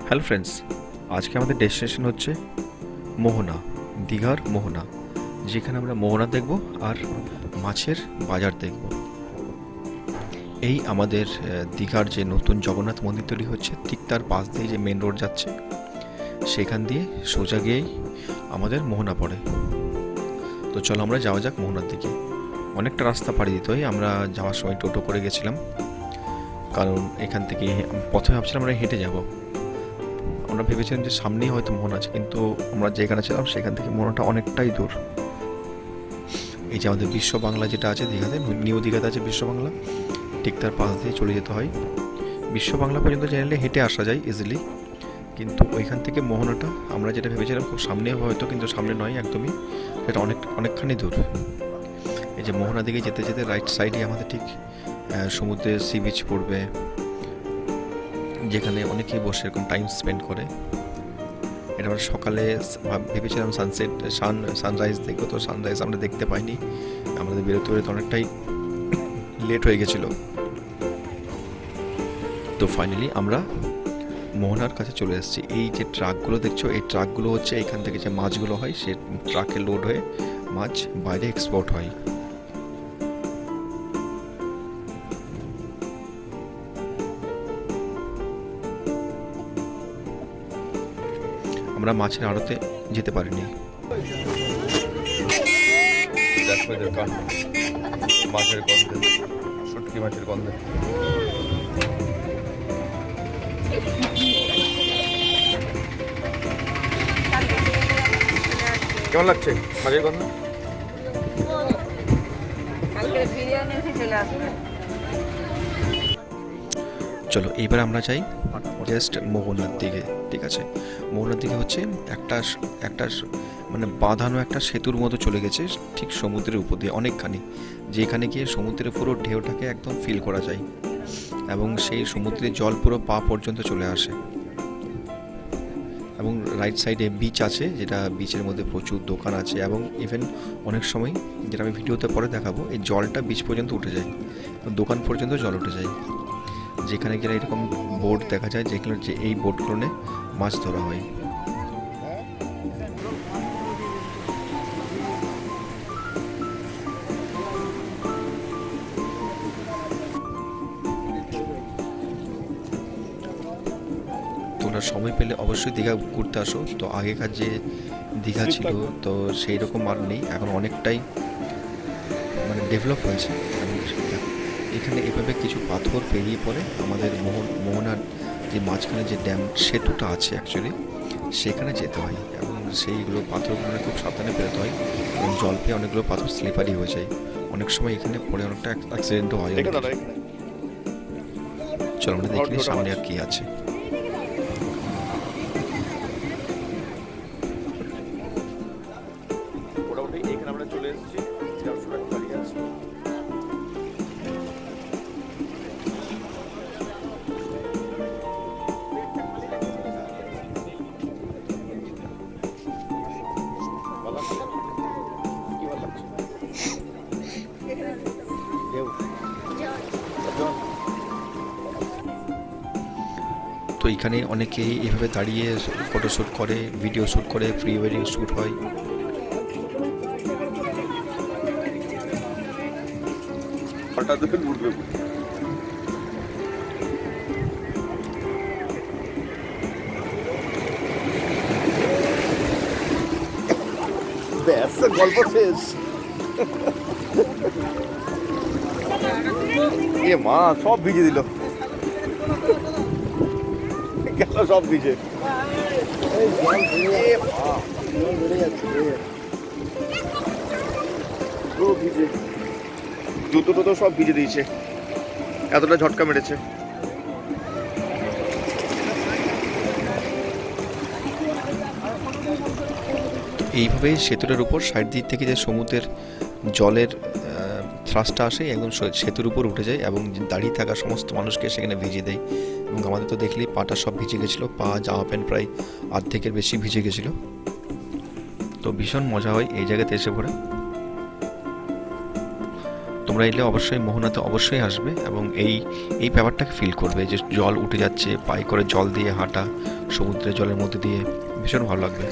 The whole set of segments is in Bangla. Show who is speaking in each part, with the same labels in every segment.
Speaker 1: হ্যালো ফ্রেন্ডস, আজকে আমাদের ডেস্টিনেশন হচ্ছে মোহনা, দীঘার মোহনা, যেখানে আমরা মোহনা দেখব আর মাছের বাজার দেখব। এই আমাদের দীঘার যে নতুন জগন্নাথ মন্দির তৈরি হচ্ছে, ঠিক তার পাশ দিয়ে যে মেন রোড যাচ্ছে, সেখান দিয়ে সোজা গিয়েই আমাদের মোহনা পড়ে। তো চলো আমরা যাওয়া যাক মোহনার দিকে। অনেকটা রাস্তা পাড়ি দিতে হয়, আমরা যাওয়ার সময় টোটো করে গেছিলাম, কারণ এখান থেকে প্রথমে ভাবছিলাম আমরা হেঁটে যাব। আমরা ভেবেছিলাম যে সামনেই হয়তো মোহনা আছে, কিন্তু আমরা যেখানে ছিলাম সেখান থেকে মোহনাটা অনেকটাই দূর। এই যে আমাদের বিশ্ব বাংলা যেটা আছে দীঘাতে, নিউ দীঘাতে আছে বিশ্ব বাংলা, ঠিক তার পাশ দিয়ে চলে যেতে হয়। বিশ্ব বাংলা পর্যন্ত জেনারেলি হেঁটে আসা যায় ইজিলি, কিন্তু ওইখান থেকে মোহনাটা আমরা যেটা ভেবেছিলাম খুব সামনে হয়তো, কিন্তু সামনে নয় একদমই, সেটা অনেকখানি দূর। এই যে মোহনা দিকে যেতে যেতে রাইট সাইডে আমাদের ঠিক সমুদ্রের সি বিচ পড়বে, যেখানে অনেকেই বসে এরকম টাইম স্পেন্ড করে। এটা আমরা সকালে ভেবেছিলাম সানরাইজ দেখবো, তো সানরাইজ আমরা দেখতে পাইনি, আমাদের বেরোতে বেরোতে অনেকটাই লেট হয়ে গেছিলো। তো ফাইনালি আমরা মোহনার কাছে চলে এসেছি। এই যে ট্রাকগুলো দেখছো, এই ট্রাকগুলো হচ্ছে এখান থেকে যে মাছগুলো হয় সে ট্রাকে লোড হয়ে মাছ বাইরে এক্সপোর্ট হয়। আমরা মাছের আড়তে যেতে পারিনি। মাছের গন্ধে, শুটকি মাছের গন্ধে কেমন লাগছে মাছের গন্ধ? চলো এইবার আমরা যাই জাস্ট মোহনার দিকে। ঠিক আছে, মোহনার দিকে হচ্ছে একটা মানে বাঁধানো একটা সেতুর মতো চলে গেছে ঠিক সমুদ্রের উপর দিয়ে অনেকখানি, যেখানে গিয়ে সমুদ্রের পুরো ঢেউটাকে একদম ফিল করা যায়, এবং সেই সমুদ্রের জল পুরো পা পর্যন্ত চলে আসে। এবং রাইট সাইডে বিচ আছে, যেটা বিচের মধ্যে প্রচুর দোকান আছে, এবং ইভেন অনেক সময়, যেটা আমি ভিডিওতে পরে দেখাবো, এই জলটা বিচ পর্যন্ত উঠে যায়, দোকান পর্যন্ত জল উঠে যায়, যেখানে গেলে এরকম বোট দেখা যায়, যেগুলো যে এই বোটগুলো মাছ ধরা হয়। তোমরা সময় পেলে অবশ্যই দীঘা ঘুরতে আসো। তো আগেকার যে দীঘা ছিল তো সেই রকম আর নেই, এখন অনেকটাই মানে ডেভেলপ হয়েছে। এবং এখানে এভাবে কিছু পাথর পেরিয়ে পরে আমাদের মোহনার যে মাঝখানে যে ড্যাম সেতুটা আছে অ্যাকচুয়ালি, সেখানে যেতে হয়, এবং সেইগুলো পাথরগুলো খুব সাবধানে পেরোতে হয়, এবং জল পেয়ে অনেকগুলো পাথর স্লিপারি হয়ে যায়, অনেক সময় এখানে পড়ে অনেকটা অ্যাক্সিডেন্টও হয়। চলো আমরা দেখি সামনে আর কি আছে। এখানে আমরা চলে এসেছি, তো এখানে অনেকেই এভাবে দাঁড়িয়ে ফটোশ্যুট করে, ভিডিও শ্যুট করে, প্রি ওয়েডিং শ্যুট হয়। গল্প শেষ। এ মা, সব ভিজে দিল, গেল সব ভিজে। জুতো টুতো সব ভিজে দিয়েছে, এতটা ঝটকা মেরেছে। এইভাবে সেতুটার উপর সাইড দিক থেকে যে সমুদ্রের জলের থ্রাসটা আসে একদম সেতুর উপর উঠে যায়, এবং দাঁড়িয়ে থাকা সমস্ত মানুষকে সেখানে ভিজিয়ে দেয়। এবং আমাদের তো দেখলেই পাটা সব ভিজে গেছিলো, পা জামা প্যান্ট প্রায় অর্ধেকের বেশি ভিজে গেছিলো। তো ভীষণ মজা হয় এই জায়গাতে এসে পড়ে। তোমরা এলে অবশ্যই মোহনাতে অবশ্যই আসবে এবং এই ব্যাপারটাকে ফিল করবে, যে জল উঠে যাচ্ছে, পায়ে করে জল দিয়ে হাঁটা, সমুদ্রের জলের মধ্যে দিয়ে, ভীষণ ভালো লাগবে।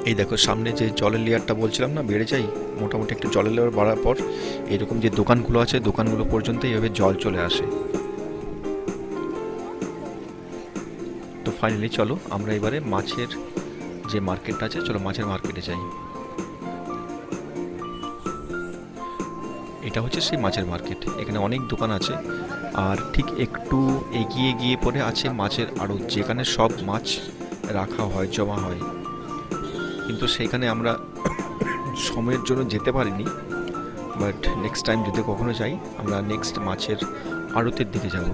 Speaker 1: এই দেখো সামনে যে জলের লেয়ারটা বলছিলাম না বেড়ে যায়, মোটামুটি একটা জলের লেয়ার বাড়ার পর এরকম যে দোকানগুলো আছে দোকানগুলো পর্যন্ত এইভাবে জল চলে আসে। তো ফাইনালি চলো আমরা এবারে মাছের যে মার্কেটটা আছে, চলো মাছের মার্কেটে যাই। এটা হচ্ছে সেই মাছের মার্কেট, এখানে অনেক দোকান আছে আর ঠিক একটু এগিয়ে গিয়ে পরে আছে মাছের আড়ত, যেখানে সব মাছ রাখা হয়, জমা হয়। কিন্তু সেখানে আমরা সময়ের জন্য যেতে পারিনি, বাট নেক্সট টাইম যদি কখনো যাই আমরা নেক্সট মাছের আড়তের দিকে যাব।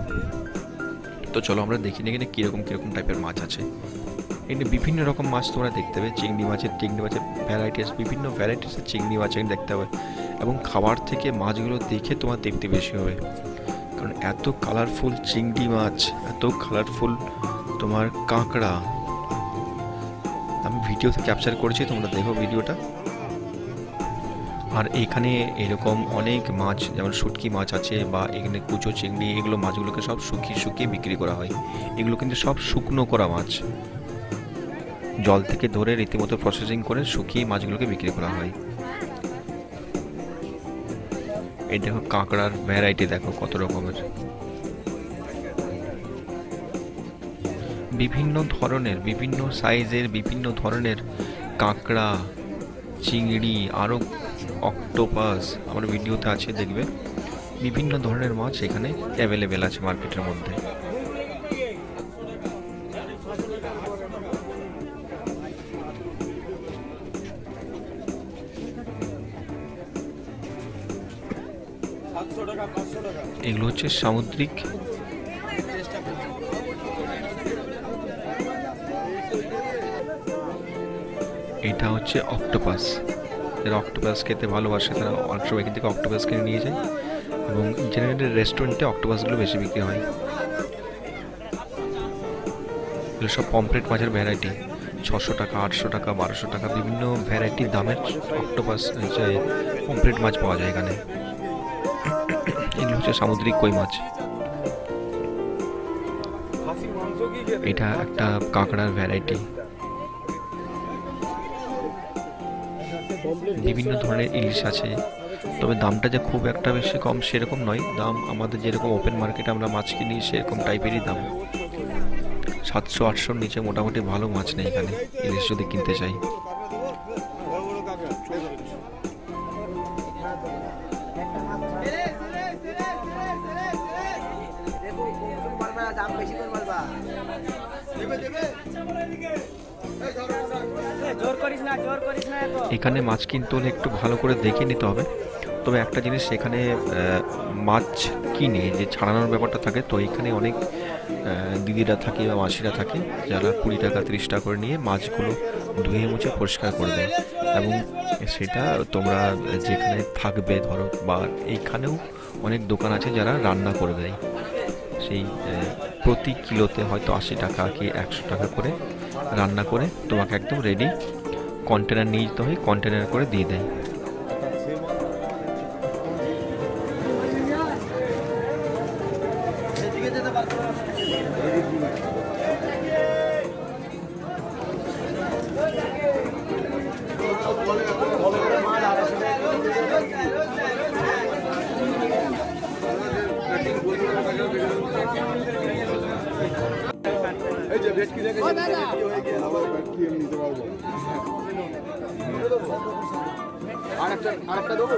Speaker 1: তো চলো আমরা দেখি না এখানে কীরকম টাইপের মাছ আছে। এখানে বিভিন্ন রকম মাছ তোমরা দেখতে পাবে, চিংড়ি মাছের ভ্যারাইটিস, বিভিন্ন ভ্যারাইটিসের চিংড়ি মাছ এখানে দেখতে পাবে। এবং খাবার থেকে মাছগুলো দেখে তোমার দেখতে বেশি হবে, কারণ এত কালারফুল চিংড়ি মাছ, এত কালারফুল তোমার কাঁকড়া। আমি ভিডিওতে ক্যাপচার করেছি, তোমরা দেখো ভিডিওটা। আর এখানে এরকম অনেক মাছ, যেমন শুটকি মাছ আছে বা এখানে কুচো চিংড়ি, এগুলো মাছগুলোকে সব শুকিয়ে বিক্রি করা হয়। এগুলো কিন্তু সব শুকনো করা মাছ, জল থেকে ধরে রীতিমতো প্রসেসিং করে শুকিয়ে মাছগুলোকে বিক্রি করা হয়। এই দেখো কাঁকড়ার ভ্যারাইটি দেখো কত রকমের, বিভিন্ন ধরনের, বিভিন্ন সাইজের, বিভিন্ন ধরনের কাঁকড়া, চিংড়ি, আরও অক্টোপাস আমার ভিডিওতে আছে, দেখবে বিভিন্ন ধরনের মাছ এখানে অ্যাভেলেবেল আছে মার্কেটের মধ্যে। এগুলো হচ্ছে সামুদ্রিক, এটা হচ্ছে অক্টোপাস। যারা অক্টোপাস খেতে ভালোবাসে তারা অনেক সময় এখান থেকে অক্টোপাস কিনে নিয়ে যায়, এবং জেনারেলি রেস্টুরেন্টে অক্টোপাসগুলো বেশি বিক্রি হয়। এগুলো সব পমফ্রেট মাছের ভ্যারাইটি, 600 টাকা, 800 টাকা, 1200 টাকা, বিভিন্ন ভ্যারাইটির দামের অক্টোপাস পমফ্রেট মাছ পাওয়া যায় এখানে। এগুলো হচ্ছে সামুদ্রিক কই মাছ। এটা একটা কাঁকড়ার ভ্যারাইটি। বিভিন্ন ধরনের ইলিশ আছে, তবে দামটা যে খুব একটা বেশি কম সেরকম নয়, দাম আমাদের যেরকম ওপেন মার্কেটে আমরা মাছ কিনি সেরকম টাইপেরই দাম। 700-800-র নিচে মোটামুটি ভালো মাছ নেই এখানে ইলিশ যদি কিনতে চাই। এখানে মাছ কিনতে হলে একটু ভালো করে দেখে নিতে হবে। তবে একটা জিনিস, এখানে মাছ কিনে যে ছাড়ানোর ব্যাপারটা থাকে, তো এখানে অনেক দিদিরা থাকে বা মাসিরা থাকে যারা 20 টাকা 30 টাকা করে নিয়ে মাছগুলো ধুয়ে মুছে পরিষ্কার করে দেয়, এবং সেটা তোমরা যেখানে থাকবে ধরো, বা এইখানেও অনেক দোকান আছে যারা রান্না করে দেয়, সেই প্রতি কিলোতে হয়তো 80 টাকা কি 100 টাকা করে রান্না করে তোমাকে একদম রেডি কন্টেনার নিয়ে যেতে হয়, কন্টেনার করে দিয়ে দেয়।
Speaker 2: আরেকটা দেবো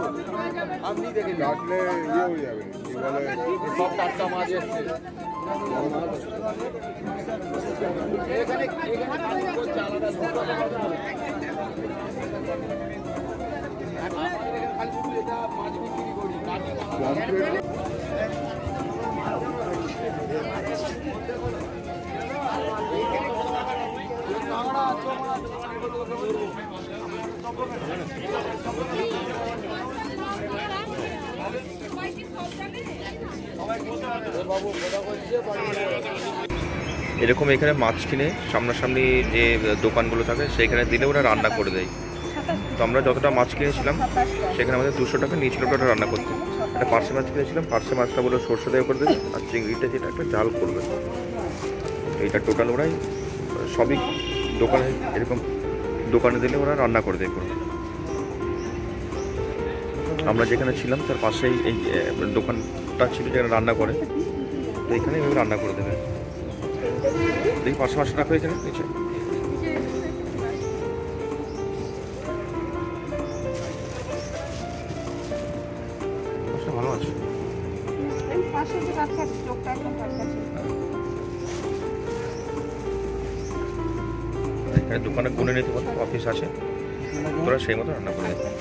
Speaker 2: আপনি দেখে কাটলে ইয়ে হয়ে যাবে, কি বলে সব টাটকা মাছ এসছে এখানে
Speaker 1: এরকম এখানে মাছ কিনে সামনাসামনি যে দোকানগুলো থাকে সেইখানে দিলে ওরা রান্না করে দেয়। তো আমরা যতটা মাছ কিনেছিলাম সেখানে আমাদের 200 টাকা নিয়েছিল ওটা রান্না করতে। একটা পার্শে মাছ কিনেছিলাম, পার্শে মাছটা বলে সরষে দিয়ে করে দেবে, আর চিংড়িটা যেটা একটা ঝাল করবে। এইটা টোটাল ওরাই সবই দোকানে এরকম দোকানে দিলে ওরা রান্না করে দেয় পুরো। আমরা যেখানে ছিলাম তার পাশেই এই দোকানটা ছিল যেখানে রান্না করে, তো এখানে এভাবে রান্না করে দেবে। দেখি পাঁচশো রাখো এখানে নিচে। ভালো আছে, এখানে দোকানে গুনে নিতে পারো, অফিস আছে, তোরা সেই মতো রান্না করে দেবে।